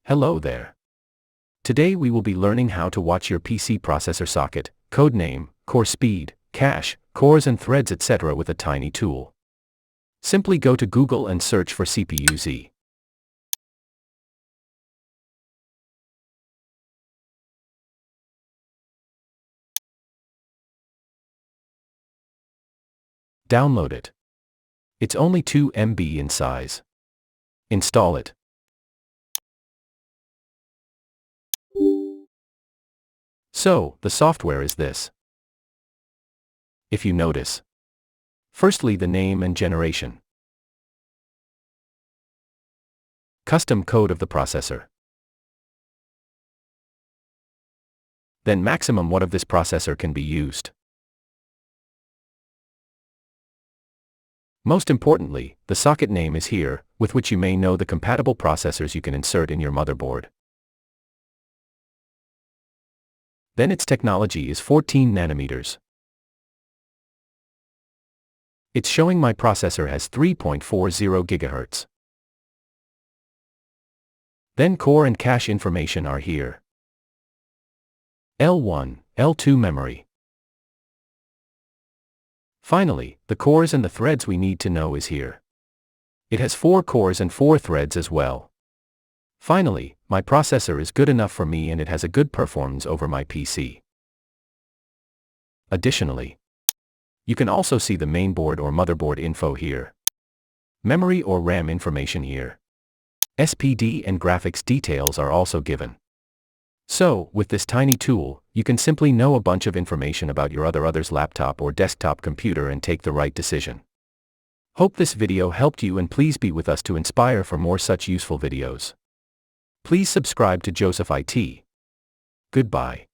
Hello there. Today we will be learning how to watch your PC processor socket, code name, core speed, cache, cores and threads etc. with a tiny tool. Simply go to Google and search for CPU-Z. Download it. It's only 2 MB in size. Install it. So, the software is this. If you notice. Firstly, the name and generation. Custom code of the processor. Then maximum watt of this processor can be used. Most importantly, the socket name is here, with which you may know the compatible processors you can insert in your motherboard. Then its technology is 14 nanometers. It's showing my processor has 3.40 GHz. Then core and cache information are here. L1, L2 memory. Finally, the cores and the threads we need to know is here. It has 4 cores and 4 threads as well. Finally, my processor is good enough for me and it has a good performance over my PC. Additionally, you can also see the mainboard or motherboard info here. Memory or RAM information here. SPD and graphics details are also given. So, with this tiny tool, you can simply know a bunch of information about your other's laptop or desktop computer and take the right decision. Hope this video helped you and please be with us to inspire for more such useful videos. Please subscribe to Joseph IT. Goodbye.